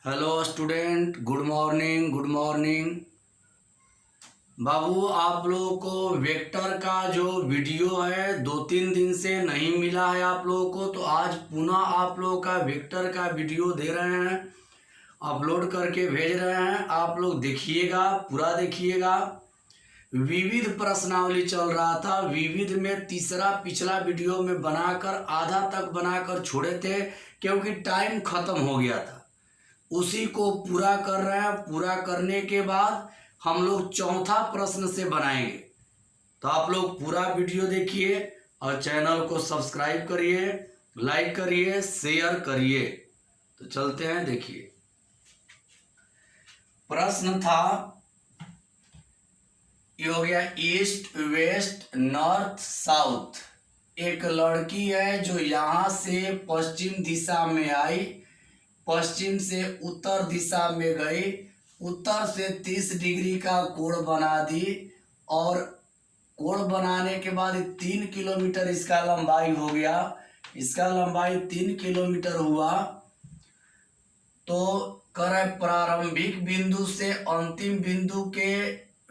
Hello student, good morning. Good morning बाबू। आप लोगों को वेक्टर का जो वीडियो है 2-3 दिन से नहीं मिला है आप लोगों को, तो आज पुनः आप लोगों का वेक्टर का वीडियो दे रहे हैं, अपलोड करके भेज रहे हैं। आप लोग देखिएगा, पूरा देखिएगा। विविध प्रश्नावली चल रहा था। विविध में तीसरा पिछला वीडियो में बनाकर आधा तक बनाकर छोड़े थे क्योंकि टाइम खत्म हो गया था। उसी को पूरा कर रहे हैं। पूरा करने के बाद हम लोग चौथा प्रश्न से बनाएंगे। तो आप लोग पूरा वीडियो देखिए और चैनल को सब्सक्राइब करिए, लाइक करिए, शेयर करिए। तो चलते हैं, देखिए। प्रश्न था, ये हो गया ईस्ट वेस्ट नॉर्थ साउथ। एक लड़की है जो यहाँ से पश्चिम दिशा में आई, पश्चिम से उत्तर दिशा में गई, उत्तर से 30 डिग्री का कोण बना दी और कोण बनाने के बाद 3 किलोमीटर इसका लंबाई हो गया। इसका लंबाई 3 किलोमीटर हुआ। तो कर प्रारंभिक बिंदु से अंतिम बिंदु के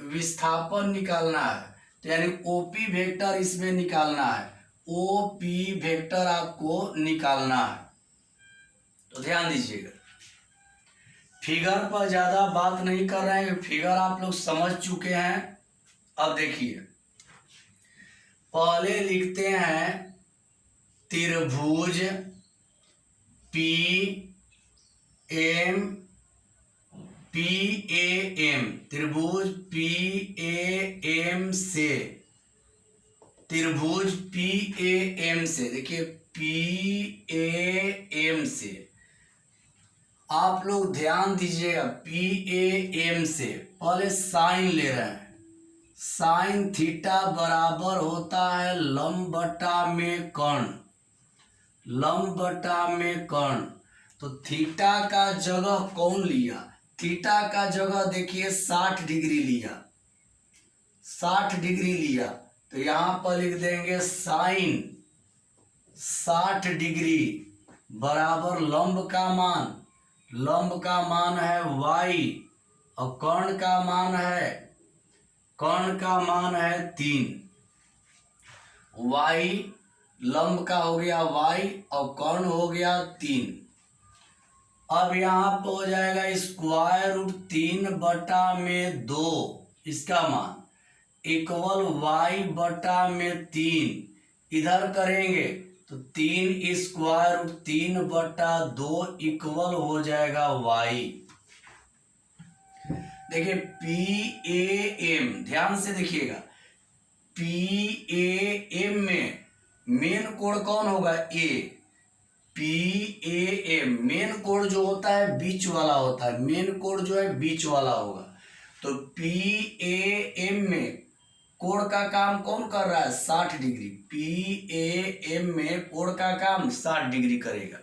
विस्थापन निकालना है। तो यानी ओपी वेक्टर इसमें निकालना है। ओपी वेक्टर आपको निकालना है। तो ध्यान दीजिएगा, फिगर पर ज्यादा बात नहीं कर रहे हैं, फिगर आप लोग समझ चुके हैं। अब देखिए, पहले लिखते हैं त्रिभुज P M P A M. त्रिभुज पी ए एम से, त्रिभुज पी ए एम से, देखिए पी ए एम से आप लोग ध्यान दीजिएगा। पी ए एम से पहले साइन ले रहे हैं। साइन थीटा बराबर होता है लंब बटा में कर्ण। लंब बटा में कर्ण। तो थीटा का जगह कौन लिया? थीटा का जगह देखिए 60 डिग्री लिया। 60 डिग्री लिया। तो यहां पर लिख देंगे साइन 60 डिग्री बराबर लंब का मान। लंब का मान है y और कर्ण का मान है, कर्ण का मान है 3। y लंब का हो गया y और कर्ण हो गया 3। अब यहाँ पर हो जाएगा स्क्वायर रूट 3 बटा में 2 इसका मान इक्वल y बटा में 3। इधर करेंगे तो 3 स्क्वायर रूट 3 बटा 2 इक्वल हो जाएगा y। देखिए पी ए एम, ध्यान से देखिएगा। पी ए एम में मेन कोण कौन होगा? ए। पी ए एम मेन कोण जो होता है बीच वाला होता है। मेन कोण जो है बीच वाला होगा। तो पी ए एम में कोण का काम कौन कर रहा है? 60 डिग्री। पी ए एम में कोण का काम 60 डिग्री करेगा।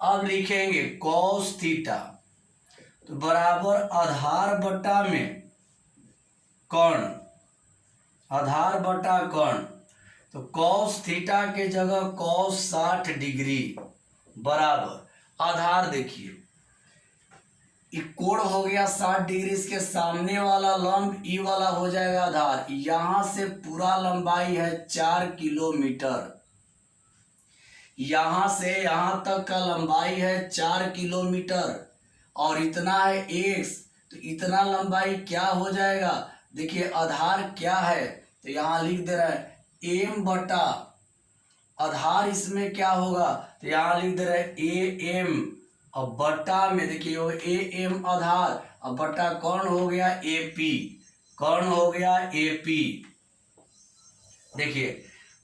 अब लिखेंगे कॉस थीटा तो बराबर आधार बटा में कर्ण। आधार बटा कर्ण। तो कॉस थीटा के जगह कॉस 60 डिग्री बराबर आधार। देखिए कोण हो गया 60 डिग्री, इसके सामने वाला लंब ई वाला हो जाएगा आधार। यहां से पूरा लंबाई है 4 किलोमीटर। यहां से यहां तक का लंबाई है 4 किलोमीटर और इतना है x। तो इतना लंबाई क्या हो जाएगा? देखिए आधार क्या है, तो यहां लिख दे रहा है m बटा आधार। इसमें क्या होगा? तो यहां लिख दे रहा है ए एम और बटा में देखिए वो ए एम आधार और बटा कौन हो गया? A P. कौन हो गया? A P. देखिए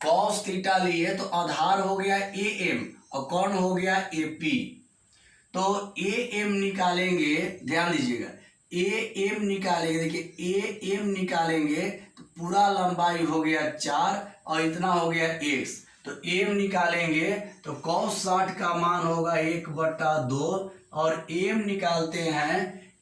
कॉस थीटा लिए तो आधार हो गया ए एम और कौन हो गया? A P. तो ए एम निकालेंगे, ध्यान दीजिएगा। ए एम निकालेंगे, देखिए ए एम निकालेंगे तो पूरा लंबाई हो गया 4 और इतना हो गया x। तो एम निकालेंगे तो cos 60 का मान होगा 1/2 और एम निकालते हैं,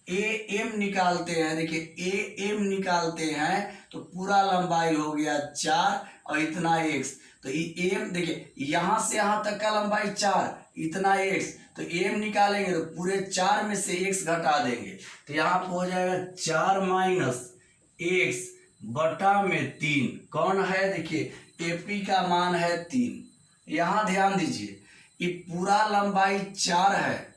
ए एम निकालते हैं, देखिए ए एम निकालते हैं तो पूरा लंबाई हो गया 4 और इतना x। तो एम देखिए यहां से यहां तक का लंबाई 4 इतना x, तो m निकालेंगे तो पूरे 4 में से x घटा देंगे, तो यहाँ पे हो जाएगा 4 माइनस x बटा में 3। कौन है? देखिए AP का मान है 3। यहाँ ध्यान दीजिए, ये पूरा लंबाई 4 है,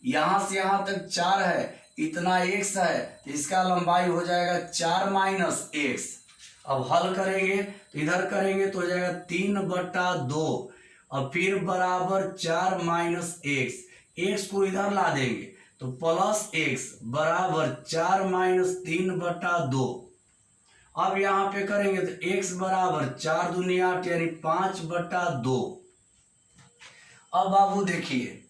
यहाँ से यहाँ तक 4 है, इतना x है, तो इसका लंबाई हो जाएगा 4 माइनस x। अब हल करेंगे तो इधर करेंगे तो हो जाएगा 3/2 और फिर बराबर 4 माइनस x को इधर ला देंगे तो प्लस x बराबर 4 माइनस 3/2। अब यहाँ पे करेंगे तो x बराबर 4 दूनी 8 यानी 5/2। अब बाबू देखिए,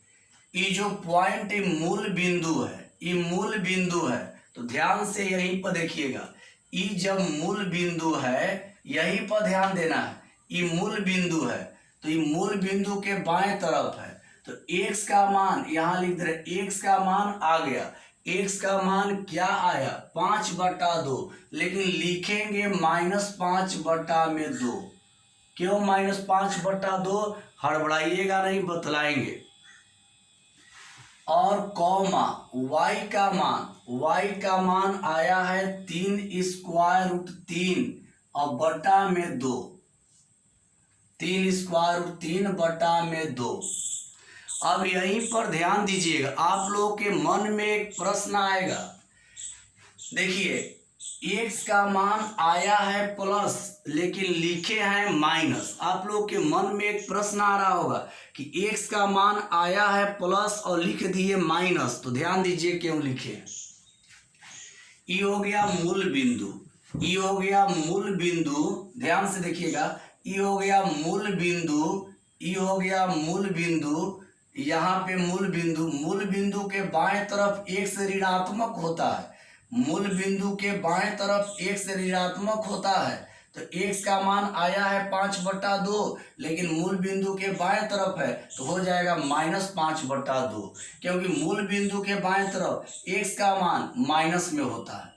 ये जो पॉइंट मूल बिंदु है, ये मूल बिंदु है, तो ध्यान से यहीं पर देखिएगा, ये जब मूल बिंदु है यहीं पर ध्यान देना है, ये मूल बिंदु है, तो ये मूल बिंदु के बाएं तरफ है, तो x का मान यहाँ लिख दे रहे, x का मान आ गया, x का मान क्या आया 5/2, लेकिन लिखेंगे -5/2। क्यों -5/2? हड़बड़ाइएगा नहीं, बतलाएंगे। और कॉमा y का मान आया है 3√3 और बटा में 2, 3√3/2। अब यहीं पर ध्यान दीजिएगा, आप लोगों के मन में एक प्रश्न आएगा। देखिए x का मान आया है प्लस लेकिन लिखे हैं माइनस। आप लोग के मन में एक प्रश्न आ रहा होगा कि x का मान आया है प्लस और लिख दिए माइनस, तो ध्यान दीजिए क्यों लिखे हैं। ये हो गया मूल बिंदु, ये हो गया मूल बिंदु, ध्यान से देखिएगा, ये हो गया मूल बिंदु, ये हो गया मूल बिंदु, यहाँ पे मूल बिंदु के बाएं तरफ x ऋणात्मक होता है, मूल बिंदु के बाएं तरफ x ऋणात्मक होता है, तो x का मान आया है 5/2, लेकिन मूल बिंदु के बाएं तरफ है तो हो जाएगा -5/2, क्योंकि मूल बिंदु के बाएं तरफ x का मान माइनस में होता है,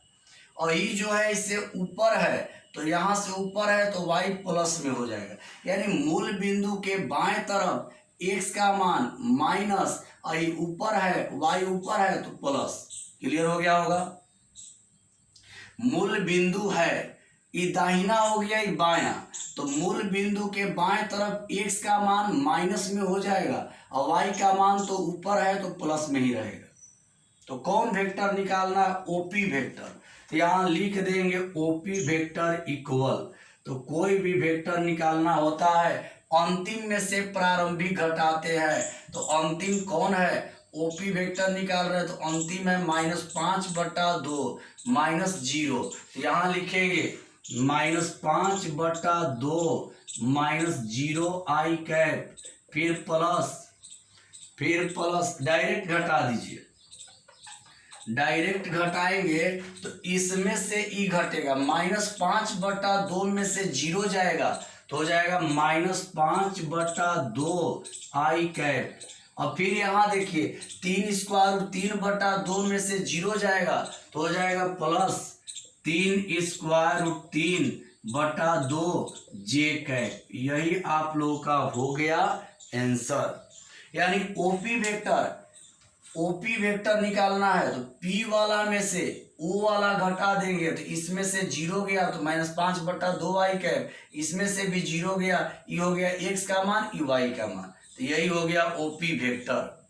और ये जो है इससे ऊपर है, तो यहाँ से ऊपर है तो y प्लस में हो जाएगा, यानी मूल बिंदु के बाएं तरफ x का मान माइनस और ये ऊपर है, y ऊपर है तो प्लस। क्लियर हो गया होगा। मूल बिंदु है, ये दाहिना हो गया, ये बायां, तो मूल बिंदु के बाएं तरफ x का मान माइनस में हो जाएगा और y का मान तो ऊपर है तो प्लस में ही रहेगा। तो कौन वेक्टर निकालना? OP vector. तो यहाँ लिख देंगे OP वेक्टर इक्वल, तो कोई भी वेक्टर निकालना होता है अंतिम में से प्रारंभिक घटाते हैं, तो अंतिम कौन है? OP वेक्टर निकाल रहे हैं तो अंतिम है -5/2 -0, तो यहाँ लिखेंगे -5/2 -0 i कैप, फिर प्लस, डायरेक्ट घटा दीजिए, डायरेक्ट घटाएंगे तो इसमें से ई घटेगा, -5/2 में से 0 जाएगा तो हो जाएगा -5/2 i कैप, और फिर यहाँ देखिए 3√3/2 में से 0 जाएगा तो हो जाएगा प्लस 3√3/2 j कैप। यही आप लोगों का हो गया आंसर। यानी OP वेक्टर निकालना है तो P वाला में से O वाला घटा देंगे तो इसमें से 0 गया तो -5/2 i कैप, इसमें से भी 0 गया, ये हो गया x का मान, ये y का मान, तो यही हो गया OP वेक्टर।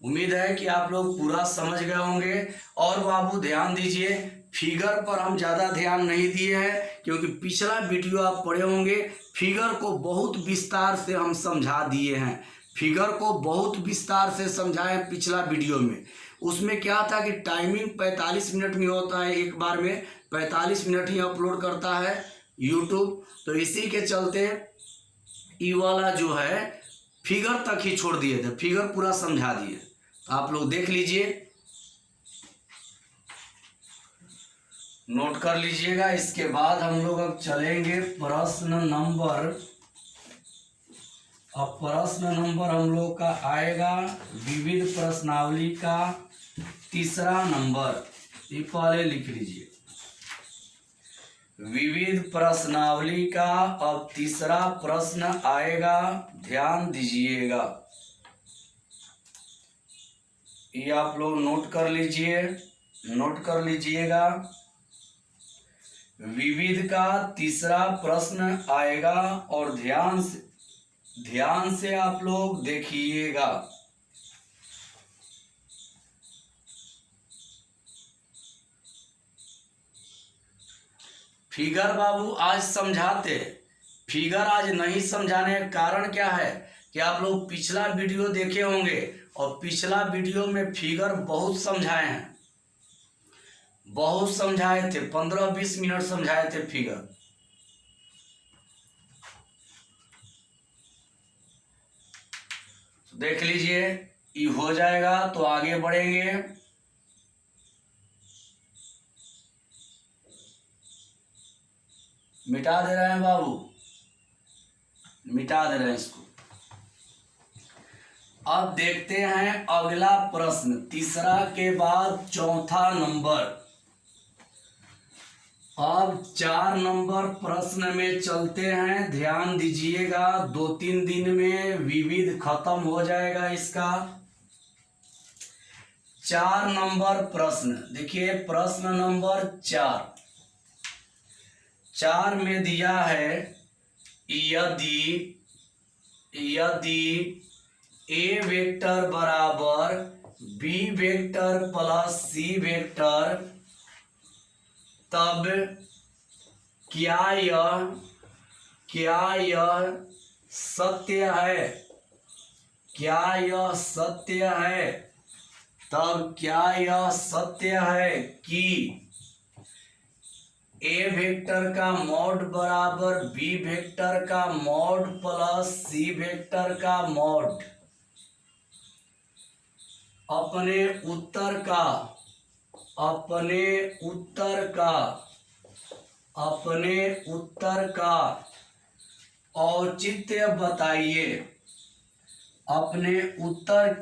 उम्मीद है कि आप लोग पूरा समझ गए होंगे। और बाबू ध्यान दीजिए, फिगर पर हम ज़्यादा ध्यान नहीं दिए हैं क्योंकि पिछला वीडियो आप पढ़े होंगे, फिगर को बहुत विस्तार से हम समझा दिए हैं, फिगर को बहुत विस्तार से समझाए पिछला वीडियो में। उसमें क्या था कि टाइमिंग 45 मिनट में होता है, एक बार में 45 मिनट ही अपलोड करता है यूट्यूब, तो इसी के चलते ई वाला जो है फिगर तक ही छोड़ दिए थे, फिगर पूरा समझा दिए, तो आप लोग देख लीजिए, नोट कर लीजिएगा। इसके बाद हम लोग अब चलेंगे प्रश्न नंबर, अब प्रश्न नंबर हम लोग का आएगा विविध प्रश्नावली का तीसरा नंबर, ये पहले लिख लीजिए, विविध प्रश्नावली का अब तीसरा प्रश्न आएगा, ध्यान दीजिएगा। ये आप लोग नोट कर लीजिए, नोट कर लीजिएगा। विविध का तीसरा प्रश्न आएगा और ध्यान से आप लोग देखिएगा। फिगर बाबू आज समझाते, फिगर आज नहीं समझाने का कारण क्या है कि आप लोग पिछला वीडियो देखे होंगे और पिछला वीडियो में फिगर बहुत समझाए हैं, बहुत समझाए थे, 15-20 मिनट समझाए थे फिगर। तो देख लीजिए, ये हो जाएगा तो आगे बढ़ेंगे। मिटा दे रहे हैं बाबू, मिटा दे रहे हैं इसको। अब देखते हैं अगला प्रश्न, तीसरा के बाद चौथा नंबर। अब 4 नंबर प्रश्न में चलते हैं, ध्यान दीजिएगा। 2-3 दिन में विविध खत्म हो जाएगा इसका। 4 नंबर प्रश्न देखिए, प्रश्न नंबर 4 में दिया है, यदि ए वेक्टर बराबर B vector plus C vector, तब क्या यह सत्य है? क्या यह सत्य है? तब क्या यह सत्य है कि ए वेक्टर का मॉड बराबर बी वेक्टर का मॉड प्लस सी वेक्टर का मॉड? अपने उत्तर का औचित्य बताइए। अपने उत्तर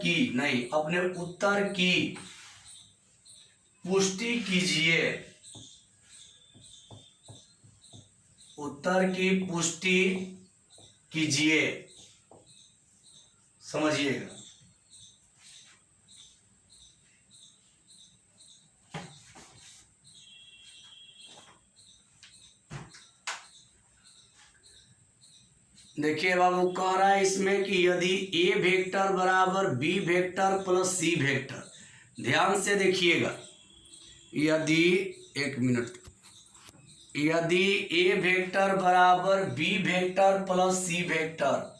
की पुष्टि कीजिए। उत्तर की पुष्टि कीजिए, समझिएगा। देखिए बाबू, कह रहा है इसमें कि यदि ए वेक्टर बराबर B vector plus C vector, ध्यान से देखिएगा। यदि ए वेक्टर बराबर B vector plus C vector,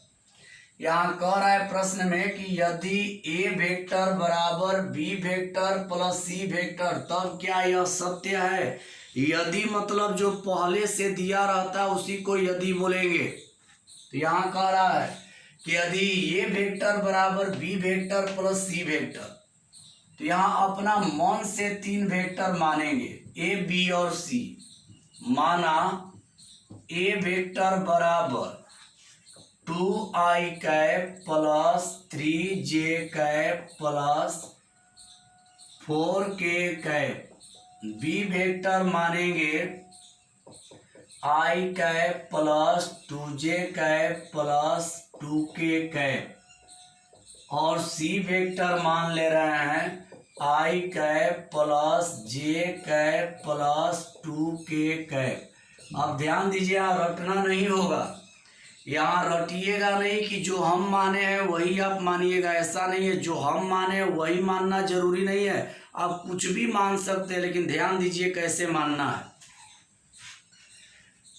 यहाँ कह रहा है प्रश्न में कि यदि ए वेक्टर बराबर B vector plus C vector, तब क्या यह सत्य है? यदि मतलब जो पहले से दिया रहता है उसी को यदि बोलेंगे। तो यहाँ कह रहा है कि यदि ए वेक्टर बराबर B vector plus C vector, तो यहाँ अपना मन से 3 वेक्टर मानेंगे, ए बी और सी। माना ए वेक्टर बराबर 2i cap plus 3j cap plus 4k cap. B vector मानेंगे i cap plus 2j cap plus 2k cap. और सी वेक्टर मान ले रहे हैं i cap plus j cap plus 2k cap. अब ध्यान दीजिए, यहाँ रटना नहीं होगा, यहाँ रटिएगा नहीं कि जो हम माने हैं वही आप मानिएगा, ऐसा नहीं है। जो हम माने हैं वही मानना जरूरी नहीं है, आप कुछ भी मान सकते हैं, लेकिन ध्यान दीजिए कैसे मानना है।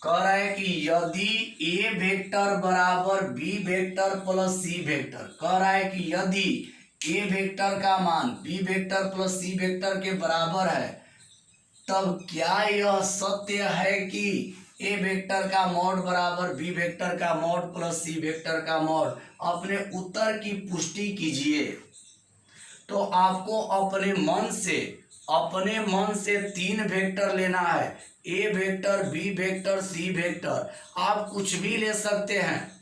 कह रहा है कि यदि ए वेक्टर बराबर B vector plus C vector, कह रहा है कि यदि ए वेक्टर का मान B vector plus C vector के बराबर है, तब क्या यह सत्य है कि ए वेक्टर का मॉड बराबर बी वेक्टर का मॉड प्लस सी वेक्टर का मॉड? अपने उत्तर की पुष्टि कीजिए। तो आपको अपने मन से 3 वेक्टर लेना है, A vector B vector C vector. आप कुछ भी ले सकते हैं,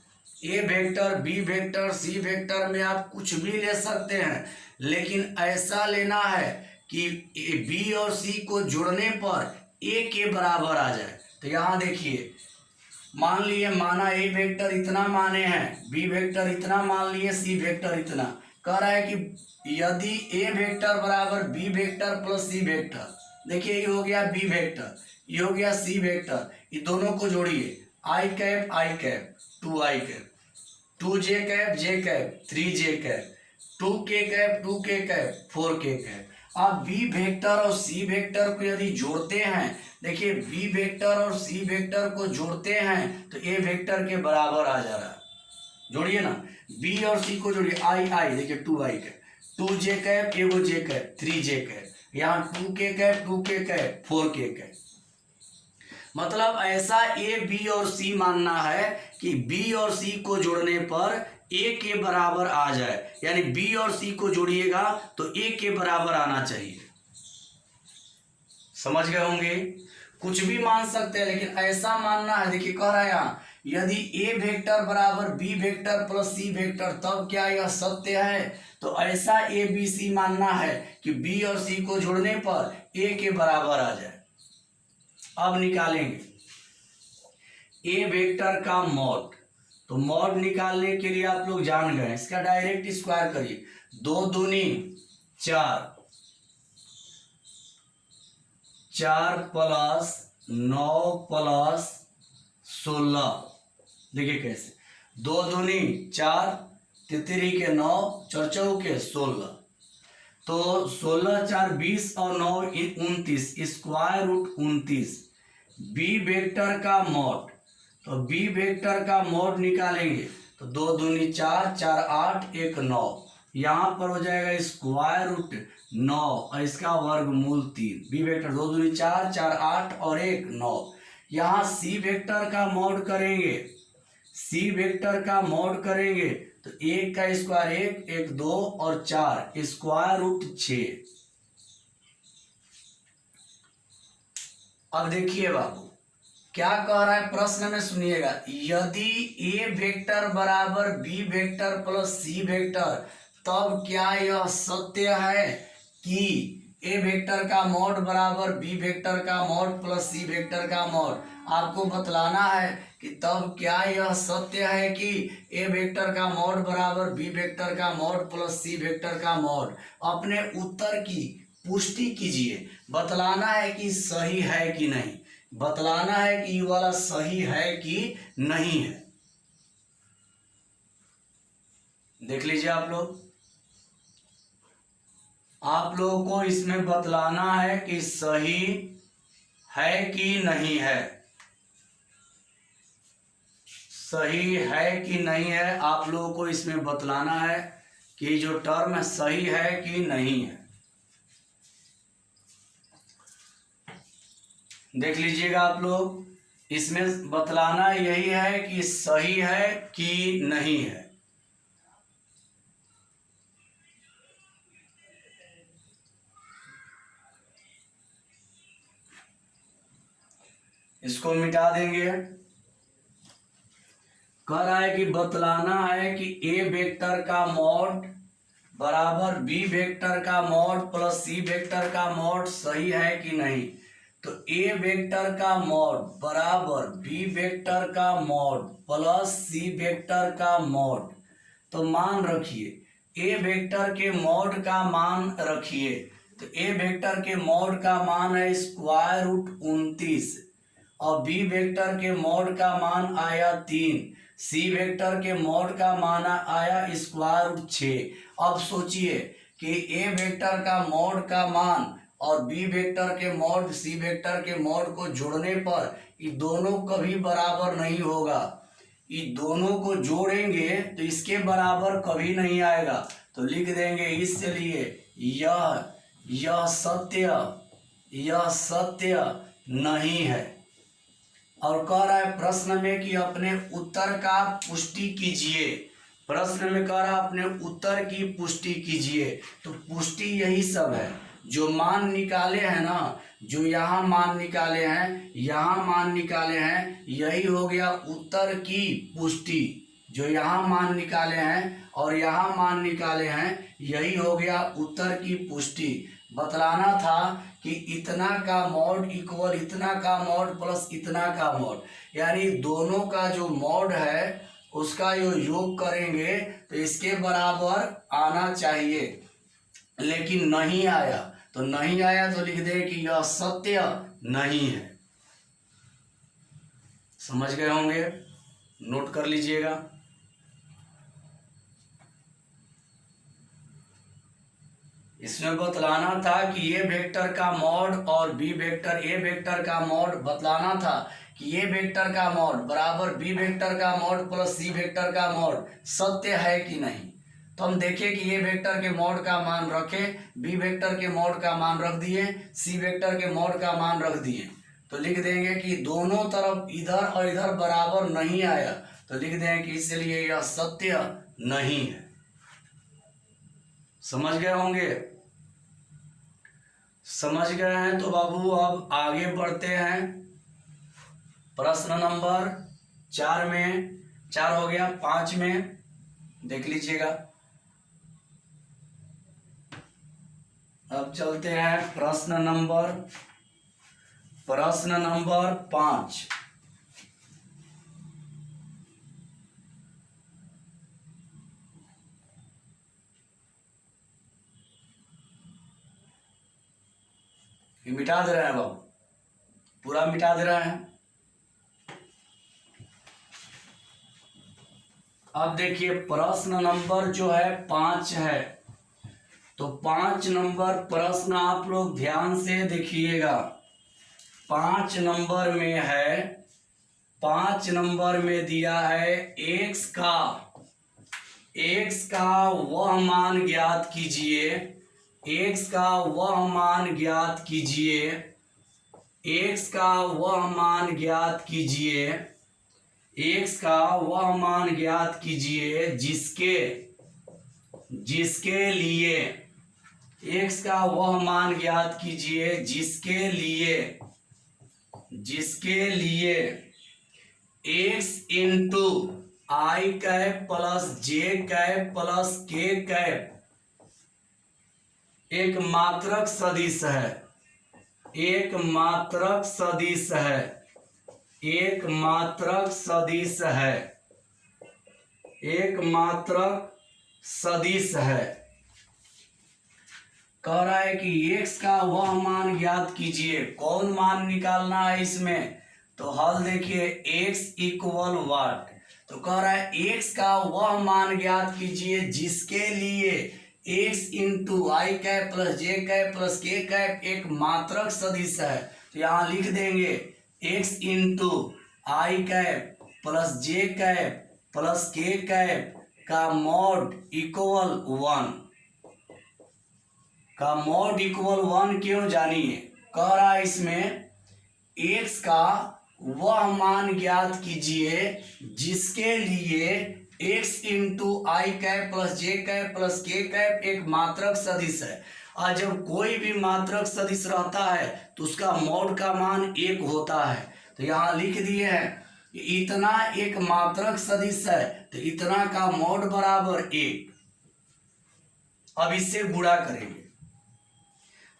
A vector B vector C vector में आप कुछ भी ले सकते हैं, लेकिन ऐसा लेना है कि बी और सी को जोड़ने पर ए के बराबर आ जाए। तो यहाँ देखिए, माना ए वेक्टर इतना माने हैं, बी वेक्टर इतना मान लिए, सी वेक्टर इतना, कह रहा है कि यदि ए वेक्टर बराबर B vector plus C vector, देखिए ये हो गया बी वेक्टर, ये हो गया सी वेक्टर, ये दोनों को जोड़िए, आई कैप 2 आई कैप, 2 जे कैप 3 जे कैप, 2 के कैप 4 के कैप। अब बी वेक्टर और सी वेक्टर को यदि जोड़ते हैं, देखिए बी वेक्टर और सी वेक्टर को जोड़ते हैं तो ए वेक्टर के बराबर आ जा रहा है। जोड़िए ना, बी और सी को जोड़िए, आई देखिए 2 आई कैप, 2 जे कैप, एगो जे कैप 3 जे कैप, यहाँ 2 के कैप 4 के कैप। मतलब ऐसा ए बी और सी मानना है कि बी और सी को जोड़ने पर ए के बराबर आ जाए, यानी बी और सी को जोड़िएगा तो ए के बराबर आना चाहिए। समझ गए होंगे? कुछ भी मान सकते हैं लेकिन ऐसा मानना है। देखिए कह रहा है यहाँ, यदि ए वेक्टर बराबर B vector plus C vector तब क्या यह सत्य है? तो ऐसा ए बी सी मानना है कि बी और सी को जोड़ने पर ए के बराबर आ जाए। अब निकालेंगे ए वेक्टर का मॉड, तो मॉड निकालने के लिए आप लोग जान गए, इसका डायरेक्ट स्क्वायर करिए, 2 दूनी 4, 4 प्लस 9 प्लस 16, देखिए कैसे, 2 दूनी 4, तितरी के 9, चौचौ के 16, तो 16 4 20 और 9 29, स्क्वायर रूट 29। बी वेक्टर का मॉड, तो बी वेक्टर का मॉड निकालेंगे तो 2 दूनी 4, 4 8, 1 9, यहाँ पर हो जाएगा स्क्वायर रूट 9 और इसका वर्गमूल 3। बी वेक्टर 2 दूनी 4, 4 8 और 1 9। यहाँ सी वेक्टर का मॉड करेंगे, सी वेक्टर का मॉड करेंगे तो 1 का स्क्वायर 1, 1 2 और 4, स्क्वायर रूट 6। अब देखिए बाबू क्या कह रहा है प्रश्न में, सुनिएगा, यदि ए वेक्टर बराबर B vector plus C vector तब क्या यह सत्य है कि ए वेक्टर का मॉड बराबर बी वेक्टर का मॉड प्लस सी वेक्टर का मॉड? आपको बतलाना है कि तब क्या यह सत्य है कि ए वेक्टर का मॉड बराबर बी वेक्टर का मॉड प्लस सी वेक्टर का मॉड? अपने उत्तर की पुष्टि कीजिए, बतलाना है कि सही है कि नहीं, बतलाना है कि ये वाला सही है कि नहीं है। देख लीजिए आप लोगों को इसमें बतलाना है कि सही है कि नहीं है, सही है कि नहीं है, आप लोगों को इसमें बतलाना है कि जो टर्म है सही है कि नहीं है। देख लीजिएगा आप लोग, इसमें बतलाना यही है कि सही है कि नहीं है। इसको मिटा देंगे। कह रहा है कि बतलाना है कि ए वेक्टर का मॉड बराबर बी वेक्टर का मॉड प्लस सी वेक्टर का मॉड सही है कि नहीं। तो ए वेक्टर का मॉड बराबर बी वेक्टर का मॉड प्लस सी वेक्टर का मॉड, तो मान रखिए ए वेक्टर के मॉड का मान रखिए, तो ए वेक्टर के मॉड का मान है स्क्वायर रूट 29 और बी वेक्टर के मॉड का मान आया 3, सी वेक्टर के मॉड का मान आया स्क्वायर रूट 6। अब सोचिए कि ए वेक्टर का मॉड का मान और बी वेक्टर के मॉड सी वेक्टर के मॉड को जोड़ने पर ये दोनों कभी बराबर नहीं होगा, ये दोनों को जोड़ेंगे तो इसके बराबर कभी नहीं आएगा। तो लिख देंगे इसलिए यह सत्य नहीं है। और कह रहा है प्रश्न में कि अपने उत्तर का पुष्टि कीजिए, प्रश्न में कह रहा है अपने उत्तर की पुष्टि कीजिए। तो पुष्टि यही सब है, जो मान निकाले हैं ना, जो यहाँ मान निकाले हैं, यहाँ मान निकाले हैं, यही हो गया उत्तर की पुष्टि। जो यहाँ मान निकाले हैं और यहाँ मान निकाले हैं, यही हो गया उत्तर की पुष्टि। बतलाना था कि इतना का मॉड इक्वल इतना का मॉड प्लस इतना का मॉड, यानी दोनों का जो मॉड है उसका जो योग करेंगे तो इसके बराबर आना चाहिए, लेकिन नहीं आया। तो नहीं आया तो लिख दे कि यह सत्य नहीं है। समझ गए होंगे, नोट कर लीजिएगा। इसमें बतलाना था कि ए वेक्टर का मॉड और बी वेक्टर, ए वेक्टर का मॉड बतलाना था कि ए वेक्टर का मॉड बराबर बी वेक्टर का मॉड प्लस सी वेक्टर का मॉड सत्य है कि नहीं। तो हम देखें कि ए वेक्टर के मॉड का मान रखे, बी वेक्टर के मॉड का मान रख दिए, सी वेक्टर के मॉड का मान रख दिए। तो लिख देंगे कि दोनों तरफ इधर और इधर बराबर नहीं आया, तो लिख देंगे कि इसलिए यह सत्य नहीं है। समझ गए होंगे। समझ गए हैं तो बाबू अब आगे बढ़ते हैं। प्रश्न नंबर 4 में, 4 हो गया, 5 में देख लीजिएगा। अब चलते हैं प्रश्न नंबर 5। ये मिटा दे रहे हैं बाबू, पूरा मिटा दे रहे हैं। अब देखिए प्रश्न नंबर जो है 5 है, तो 5 नंबर प्रश्न आप लोग ध्यान से देखिएगा। 5 नंबर में है, 5 नंबर में दिया है x का वह मान ज्ञात कीजिए, x का वह मान ज्ञात कीजिए, x का वह मान ज्ञात कीजिए, x का वह मान ज्ञात कीजिए जिसके लिए, x का वह मान ज्ञात कीजिए जिसके लिए x इंटू आई cap plus J cap plus K cap एक मात्रक सदिश है, एक मात्रक सदिश है, एक मात्रक सदिश है, एक मात्रक सदिश है। कह रहा है कि x का वह मान ज्ञात कीजिए। कौन मान निकालना है इसमें, तो हल देखिए x इक्वल वाट। तो कह रहा है x का वह मान ज्ञात कीजिए जिसके लिए x इंटू आई cap plus J cap plus K cap एक मात्रक सदिश है। तो यहाँ लिख देंगे x इंटू आई cap plus J cap plus K cap का मॉड इक्वल 1 का मॉड इक्वल 1 क्यों जानिए। कह रहा है इसमें x का वह मान ज्ञात कीजिए जिसके लिए x इंटू आई cap plus J cap plus K cap एक मात्रक सदिश है। और जब कोई भी मात्रक सदिश रहता है तो उसका मॉड का मान 1 होता है। तो यहाँ लिख दिए हैं इतना एक मात्रक सदिश है तो इतना का मॉड बराबर 1। अब इससे गुणा करेंगे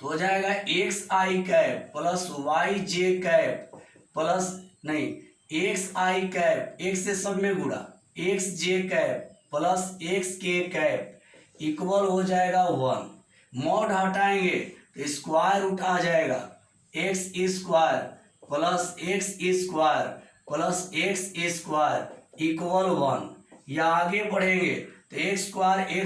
तो हो जाएगा एक्स आई कैप प्लस वाई जे कैप प्लस नहीं एक्स आई कैप, एक्स से सब में गुणा, एक्स जे कैप प्लस एक्स के कैप इक्वल हो जाएगा 1। मॉड हटाएंगे तो स्क्वायर रूट आ जाएगा x square plus x square plus x square equal 1। या आगे बढ़ेंगे तो एक्स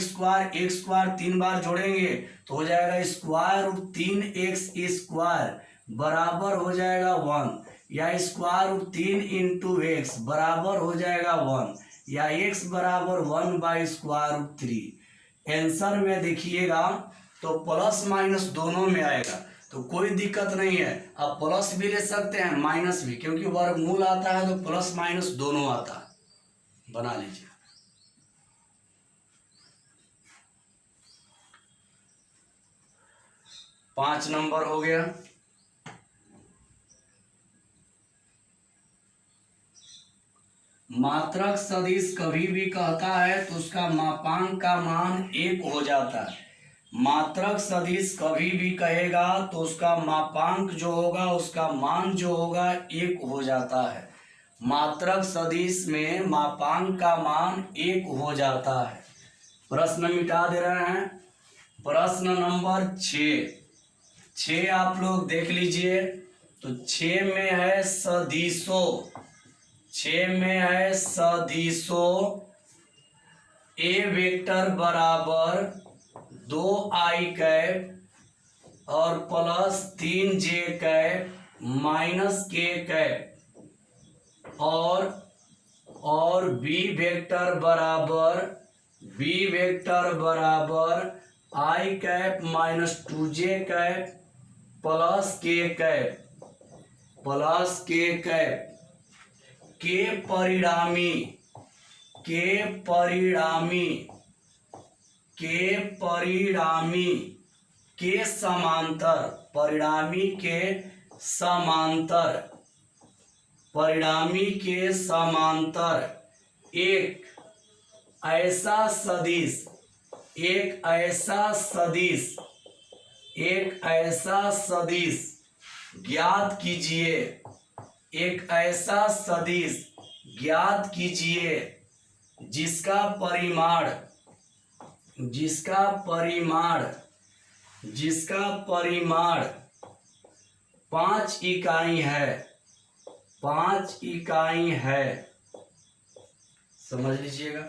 स्क्वायर 3 बार जोड़ेंगे तो हो जाएगा स्क्वायर रूट 3x स्क्वायर बराबर हो जाएगा 1। या स्क्वायर रूट 3 इंटू एक्स बराबर हो जाएगा 1। या x बराबर 1 बाई स्क्वायर रूट 3। आंसर में देखिएगा तो प्लस माइनस दोनों में आएगा तो कोई दिक्कत नहीं है। आप प्लस भी ले सकते हैं माइनस भी, क्योंकि वर्गमूल आता है तो प्लस माइनस दोनों आता है। बना लीजिए। पांच नंबर हो गया। मात्रक सदिश कभी भी कहता है तो उसका मापांक का मान 1 हो जाता है। मात्रक सदिश कभी भी कहेगा तो उसका मापांक जो होगा, उसका मान जो होगा 1 हो जाता है। मात्रक सदिश में मापांक का मान 1 हो जाता है। प्रश्न मिटा दे रहे हैं। प्रश्न नंबर 6 आप लोग देख लीजिए। तो 6 में है सदिशों, 6 में है सदिशों ए वेक्टर बराबर 2i कैप और plus 3j cap minus k cap और b वेक्टर बराबर i cap minus 2j cap plus k cap के परिणामी के समांतर, परिणामी के समांतर एक ऐसा सदिश ज्ञात कीजिए, एक ऐसा सदिश ज्ञात कीजिए जिसका परिमाण 5 इकाई है, समझ लीजिएगा।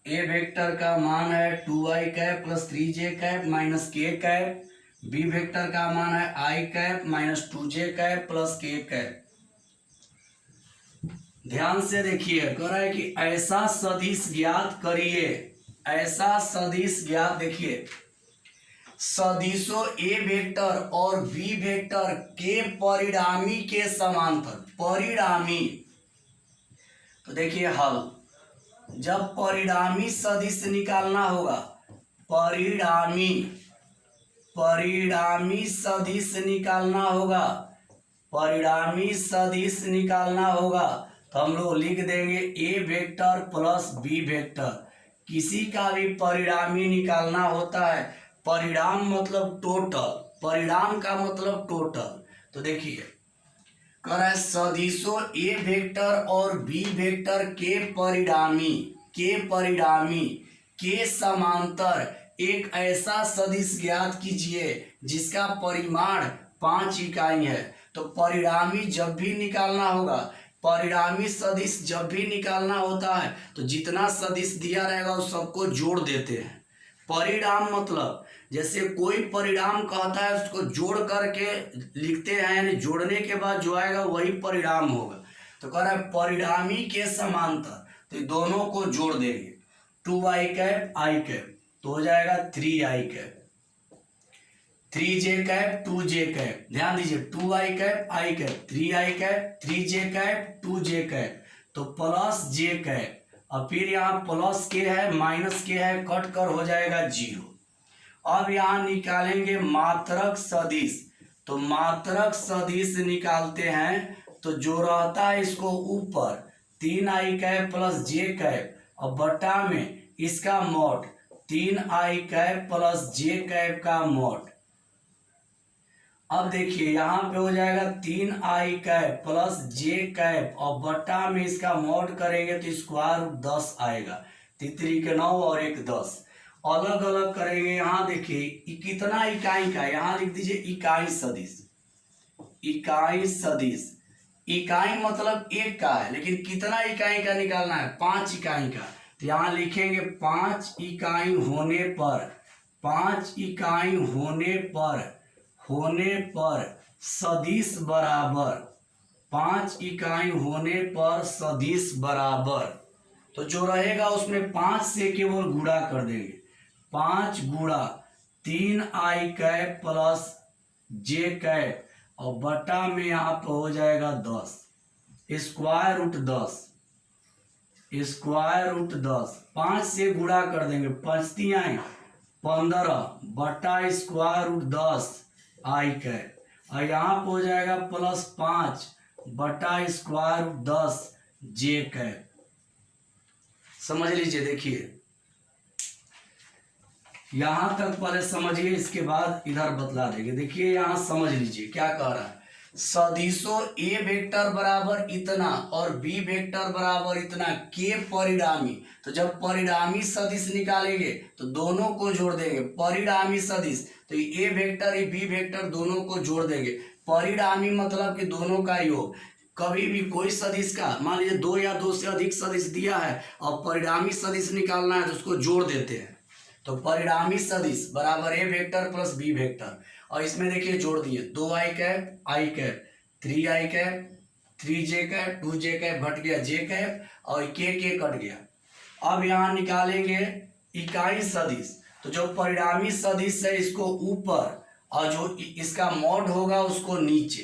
ए वेक्टर का मान है 2i cap plus 3j cap minus k cap, B vector का मान है i cap minus 2j cap plus k cap. ध्यान से देखिए, कह रहा है कि ऐसा सदिश ज्ञात करिए, ऐसा सदिश ज्ञात। देखिए, सदिशों ए वेक्टर और बी वेक्टर के परिणामी के समांतर, परिणामी। तो देखिए हल, जब परिणामी सदिश निकालना होगा, परिणामी सदिश निकालना होगा तो हम लोग लिख देंगे ए वेक्टर प्लस बी वेक्टर। किसी का भी परिणामी निकालना होता है, परिणाम मतलब टोटल, परिणाम का मतलब टोटल। तो देखिए, कह रहा है सदिशों ए वेक्टर और बी वेक्टर के परिणामी के समांतर एक ऐसा सदिश ज्ञात कीजिए जिसका परिमाण 5 इकाई है। तो परिणामी जब भी निकालना होगा, परिणामी सदिश जब भी निकालना होता है तो जितना सदिश दिया रहेगा उस सबको जोड़ देते हैं। परिणाम मतलब जैसे कोई परिणाम कहता है उसको जोड़ करके लिखते हैं, यानी जोड़ने के बाद जो आएगा वही परिणाम होगा। तो कह रहा है परिणामी के समांतर, तो दोनों को जोड़ देंगे, 2i कैप i कैप तो हो जाएगा 3i cap, 3j cap 2j cap. ध्यान दीजिए, 2i cap i cap, 3i cap 3j cap 2j cap तो प्लस j कैप, और फिर यहाँ प्लस के है माइनस के है, कट कर हो जाएगा 0। अब यहाँ निकालेंगे मात्रक सदिश। तो मात्रक सदिश निकालते हैं तो जो रहता है इसको ऊपर 3i cap plus j cap और बटा में इसका mod 3i cap plus j cap का मॉड। अब देखिए यहाँ पे हो जाएगा 3i cap plus j cap और बटा में इसका मॉड करेंगे तो स्क्वायर रूट 10 आएगा, 3 के 9 और 1 10। अलग अलग करेंगे, यहाँ देखिए कितना इकाई का है, यहाँ लिख दीजिए इकाई सदिश। इकाई मतलब एक का है, लेकिन कितना इकाई का निकालना है, 5 इकाई का। तो यहाँ लिखेंगे 5 इकाई होने पर सदिश बराबर, 5 इकाई होने पर सदिश बराबर। तो जो रहेगा उसमें 5 से केवल गुणा कर देंगे, 5 गुणा 3i cap plus j cap और बटा में यहाँ पर हो जाएगा 10, स्क्वायर रूट 10। 5 से गुणा कर देंगे, 5 3 15 बटा स्क्वायर रूट 10 i कैप और यहाँ पर हो जाएगा प्लस 5 बटा स्क्वायर रूट 10 j कैप। समझ लीजिए, देखिए यहां तक पहले समझिए, इसके बाद इधर बतला देंगे। देखिए यहां समझ लीजिए क्या कह रहा है। सदिशों ए वेक्टर बराबर इतना और बी वेक्टर बराबर इतना के परिणामी। तो जब परिणामी सदिश निकालेंगे तो दोनों को जोड़ देंगे, परिणामी सदिश। तो ये ए वेक्टर ये बी वेक्टर दोनों को जोड़ देंगे। परिणामी मतलब कि दोनों का योग। कभी भी कोई सदिश का मान लीजिए दो या दो से अधिक सदिश दिया है और परिणामी सदिश निकालना है तो उसको जोड़ देते हैं। तो परिणामी सदिश बराबर ए वेक्टर प्लस बी वेक्टर। और इसमें देखिए जोड़ दिए, 2 आई कैप 3 आई कैप 3 जे कैप 2 जे कैप घट गया जे कैप और के कट गया। अब यहाँ निकालेंगे इकाई सदिश। तो जो परिणामी सदिश है इसको ऊपर और जो इसका मॉड होगा उसको नीचे।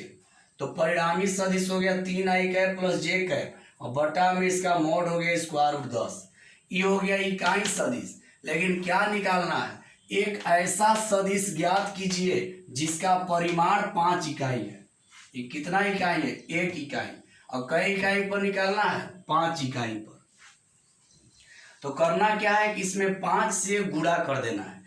तो परिणामी सदिश हो गया 3 आई कैप प्लस जे कैप और बटा में इसका मॉड हो गया स्क्वायर रूट 10। ये हो गया इकाई सदिश। लेकिन क्या निकालना है, एक ऐसा सदिश ज्ञात कीजिए जिसका परिमाण 5 इकाई है। ये कितना इकाई है, 1 इकाई। और कई इकाई पर निकालना है, 5 इकाई पर। तो करना क्या है कि इसमें 5 से गुणा कर देना है।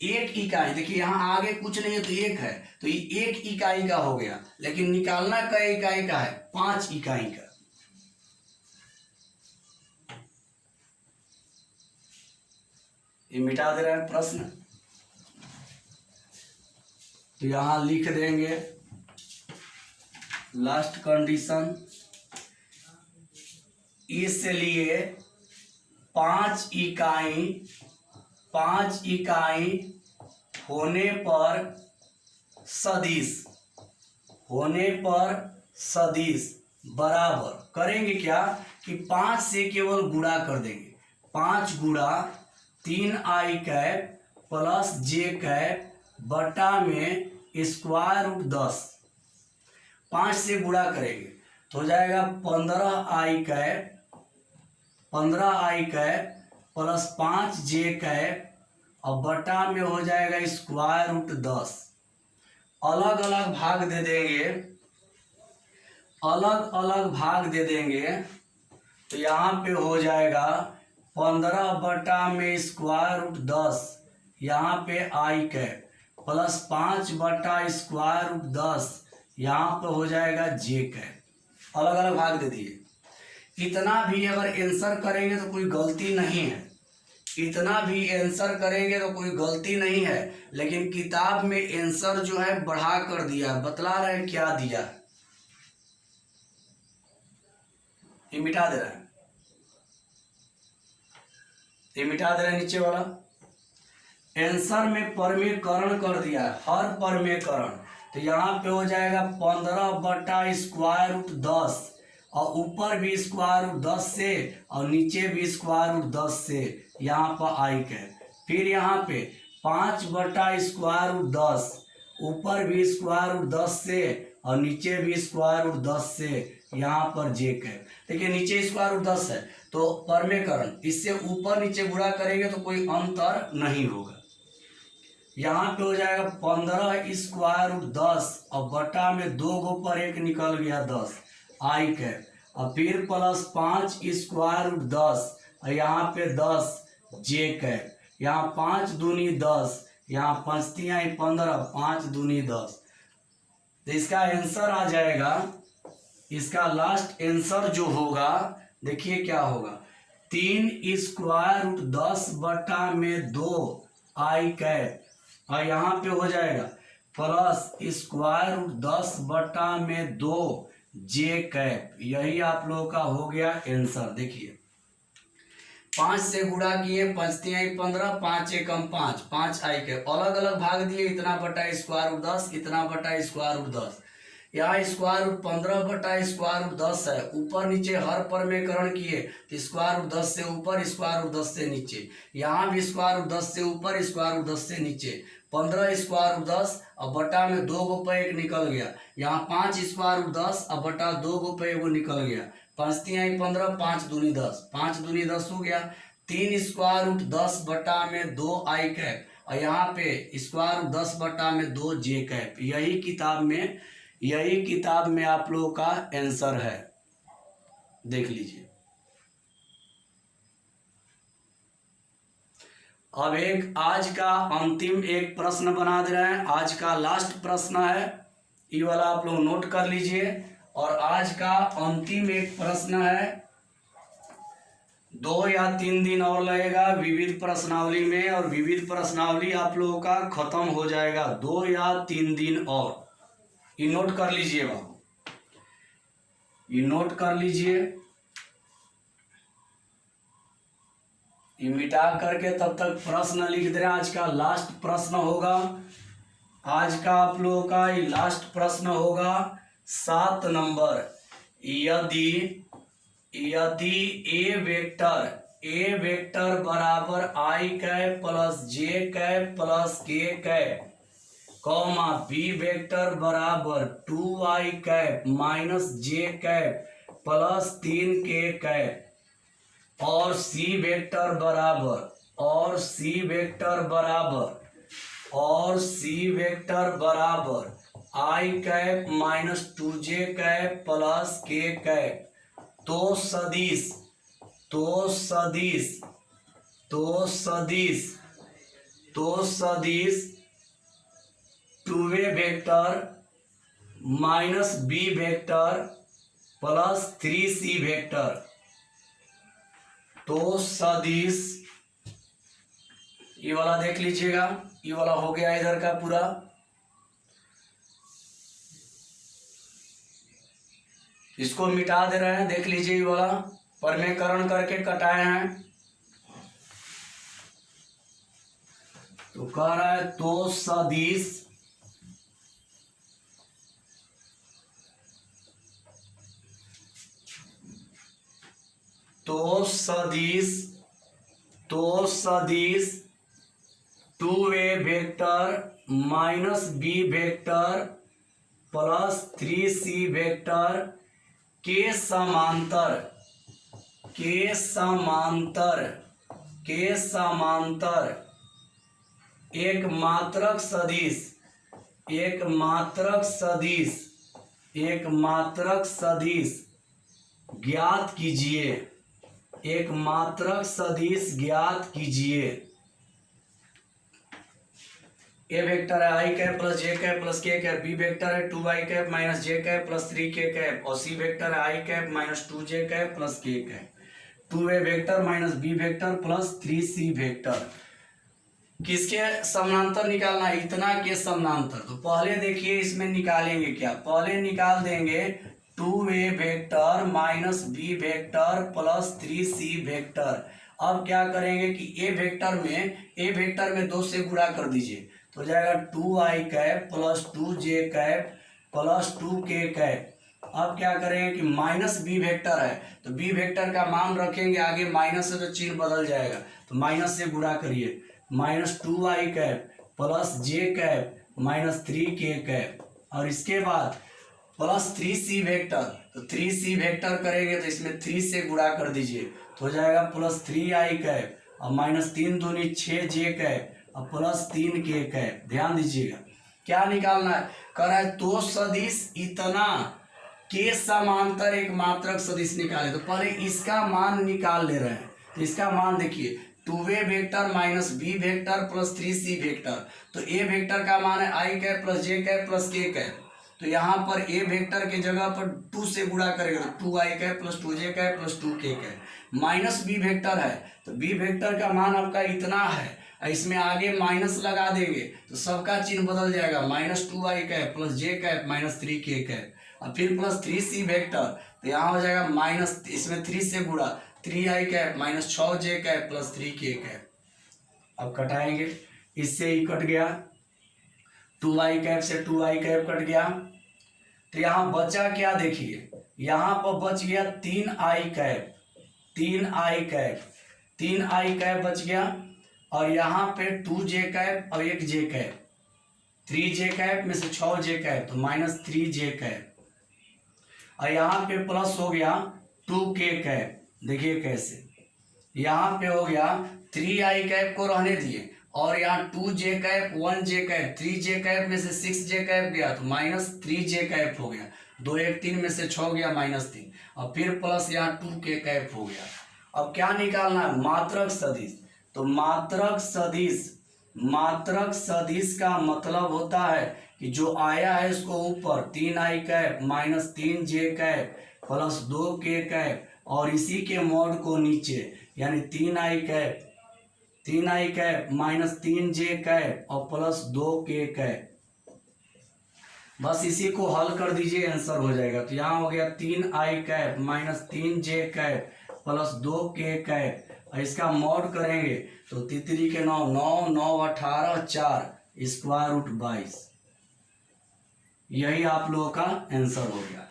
1 इकाई, देखिए यहाँ आगे कुछ नहीं है तो 1 है, तो ये 1 इकाई का हो गया। लेकिन निकालना कई इकाई का है, 5 इकाई का। ये मिटा दे रहा है प्रश्न। तो यहां लिख देंगे लास्ट कंडीशन, इसलिए 5 इकाई होने पर सदिश बराबर करेंगे क्या कि 5 से केवल गुणा कर देंगे। 5 गुणा 3 आई कैप प्लस जे कैप बटा में स्क्वायर रूट 10। 5 से गुणा करेंगे तो हो जाएगा 15 आई कैप प्लस 5 जे कैप और बटा में हो जाएगा स्क्वायर रूट 10। अलग अलग भाग दे देंगे, तो यहाँ पे हो जाएगा 15 बटा में स्क्वायर रूट 10, यहाँ पे आई कैप प्लस 5 बटा स्क्वायर रूट 10, यहाँ पे हो जाएगा जे कैप। अलग अलग भाग दे दिए। इतना भी अगर आंसर करेंगे तो कोई गलती नहीं है, इतना भी आंसर करेंगे तो कोई गलती नहीं है। लेकिन किताब में आंसर जो है बढ़ा कर दिया, बतला रहे हैं क्या दिया है। ये मिटा दे रहा है, ये मिटा दे रहा है नीचे वाला। आंसर में परमेकरण कर दिया है, हर परमेकरण। तो यहाँ पे हो जाएगा 15 बटा स्क्वायर रूट 10 और ऊपर भी स्क्वायर रूट 10 से और नीचे भी स्क्वायर रूट 10 से, यहाँ पर आई कैप। फिर यहाँ पे 5 बटा स्क्वायर रूट 10, ऊपर भी स्क्वायर रूट 10 से और नीचे भी स्क्वायर रूट 10 से, यहाँ पर जे कैप। देखिए नीचे स्क्वायर रूट 10 है तो परमेकरण, इससे ऊपर नीचे गुणा करेंगे तो कोई अंतर नहीं होगा। यहाँ पे हो जाएगा 15 स्क्वायर रूट 10 और बटा में 2 गो पर 1 निकल गया 10 आई कैप और फिर प्लस 5 स्क्वायर रूट 10 और यहाँ पे 10 जे कैप। यहाँ 5 दूनी 10, यहाँ 5 तिहाई 15, 5 दूनी 10। तो इसका आंसर आ जाएगा, इसका लास्ट आंसर जो होगा देखिए क्या होगा, 3 स्क्वायर रूट 10 बटा में 2 आई कैप और यहाँ पे हो जाएगा प्लस स्क्वायर रूट 10 बटा में 2 जे कैप। यही आप लोगों का हो गया आंसर। देखिए 5 से गुणा किए, 5 तिहाई 15, 5 एकम 5, 5 आई कैप। अलग अलग भाग दिए, इतना बटा स्क्वायर रूट 10, इतना बटा स्क्वायर रूट 10। यहाँ स्क्वायर रूट 15 बटा स्क्वायर रूट 10 है, ऊपर नीचे हर परमेकरण किए तो स्क्वायर रूट 10 से ऊपर स्क्वायर रूट 10 से नीचे, यहाँ भी स्क्वायर रूट 10 से ऊपर स्क्वायर रूट 10 से नीचे। 15 स्क्वायर रूट 10 और बटा में 2 गो पे 1 निकल गया। यहाँ 5 स्क्वायर रूट 10 और बटा 2 गो पे 1 निकल गया। 5 तिहाई 15, 5 दूनी 10, 5 दूनी 10 हो गया। 3 स्क्वायर रूट 10 बटा में 2 आई कैप और यहाँ पे स्क्वायर रूट 10 बटा में 2 जे कैप। यही किताब में आप लोगों का आंसर है, देख लीजिए। अब एक आज का अंतिम एक प्रश्न बना दे रहे हैं। आज का लास्ट प्रश्न है, ये वाला आप लोग नोट कर लीजिए। और आज का अंतिम एक प्रश्न है, 2 या 3 दिन और लगेगा विविध प्रश्नावली में, और विविध प्रश्नावली आप लोगों का खत्म हो जाएगा 2 या 3 दिन और। ये नोट कर लीजिए बाबू, ये नोट कर लीजिए, ये मिटा करके तब तक प्रश्न लिख दे रहे हैं। आज का लास्ट प्रश्न होगा, आज का आप लोगों का ये लास्ट प्रश्न होगा 7 नंबर। यदि ए वेक्टर बराबर I cap plus J cap plus K cap, comma B vector बराबर 2i cap minus J cap plus 3k cap, और सी वेक्टर बराबर I cap minus 2j cap plus k cap, तो सदिश 2a vector minus b vector plus 3c vector, तो सदिश, ये वाला देख लीजिएगा, ये वाला हो गया इधर का पूरा। इसको मिटा दे रहे हैं, देख लीजिए, ये वाला परमेकरण करके कटाए हैं। तो कह रहा है तो सदिश तो सदिश 2a vector minus b vector plus 3c vector के समांतर एक मात्रक सदिश ज्ञात कीजिए। ए वेक्टर है I cap plus J cap plus K cap, B vector है 2i cap minus J cap plus 3k cap, और सी वेक्टर है I cap minus 2j cap plus k cap, 2a vector minus B vector plus 3c vector. किसके समानांतर निकालना है? इतना के समानांतर। तो पहले देखिए इसमें निकालेंगे क्या, पहले निकाल देंगे 2a vector minus B vector plus 3c vector. अब क्या करेंगे कि ए वेक्टर में 2 से गुणा कर दीजिए, तो हो जाएगा 2i cap plus 2j cap plus 2k cap. अब क्या करेंगे कि माइनस बी वेक्टर है, तो बी वेक्टर का मान रखेंगे आगे, माइनस से तो चिन्ह बदल जाएगा, तो माइनस से गुणा करिए, minus 2i cap plus j cap minus 3k cap, और इसके बाद प्लस 3c वेक्टर, तो 3c वेक्टर करेंगे तो इसमें 3 से गुणा कर दीजिए, तो हो जाएगा प्लस 3i कैप और माइनस 3 दूनी 6j कैप और प्लस 3k कैप। ध्यान दीजिएगा क्या निकालना है, कह रहा है तो सदिश इतना के समांतर एक मात्रक सदिश निकाले। तो पहले इसका मान निकाल ले रहे हैं, तो इसका मान देखिए 2a vector minus B vector plus 3c vector, तो ए वेक्टर का मान है I cap plus J cap plus K cap, तो यहाँ पर ए वेक्टर के जगह पर 2 से गुणा करेगा तो 2i cap plus 2j cap plus 2k cap. Minus B vector है तो बी वेक्टर का मान आपका इतना है, इसमें आगे माइनस लगा देंगे तो सबका चिन्ह बदल जाएगा, minus 2i cap plus J cap minus 3k cap, और फिर प्लस 3c वेक्टर, तो यहाँ हो जाएगा माइनस, इसमें 3 से गुणा 3i cap minus 6j cap plus 3k cap. अब कटाएंगे, इससे ही कट गया, 2i कैप से 2i कैप कट गया, तो यहाँ बचा क्या देखिए, यहाँ पर बच गया 3i कैप, 3i कैप बच गया, और यहाँ पे 2j कैप और 1j कैप, 3j कैप में से 6j कैप तो माइनस 3j कैप, और यहाँ पे प्लस हो गया 2k कैप। देखिए कैसे, यहाँ पे हो गया 3i कैप को रहने दिए, और यहाँ 2j cap 1j cap 3j cap में से 6j कैप गया तो माइनस 3j कैप हो गया, 2 1 3 में से 6 गया माइनस 3, और फिर प्लस यहाँ 2k कैप हो गया। अब क्या निकालना है, मात्रक सदिश। तो मात्रक सदिश का मतलब होता है कि जो आया है इसको ऊपर 3i cap minus 3j cap plus 2k cap और इसी के मॉड को नीचे यानी 3i cap minus 3j cap और प्लस 2k कैप। बस इसी को हल कर दीजिए, आंसर हो जाएगा। तो यहाँ हो गया 3i cap minus 3j cap plus 2k cap, और इसका मॉड करेंगे तो 3 के 9 9 9 18 4 स्क्वायर रूट 22। यही आप लोगों का आंसर हो गया।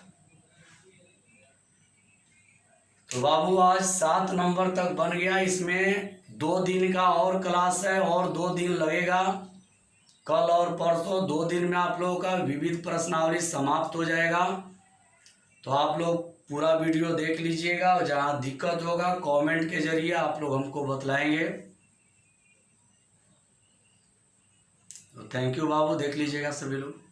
तो बाबू आज 7 नंबर तक बन गया। इसमें 2 दिन का और क्लास है और 2 दिन लगेगा, कल और परसों। 2 दिन में आप लोगों का विविध प्रश्नावली समाप्त हो जाएगा। तो आप लोग पूरा वीडियो देख लीजिएगा और जहाँ दिक्कत होगा कमेंट के जरिए आप लोग हमको बतलाएंगे। तो थैंक यू बाबू, देख लीजिएगा सभी लोग।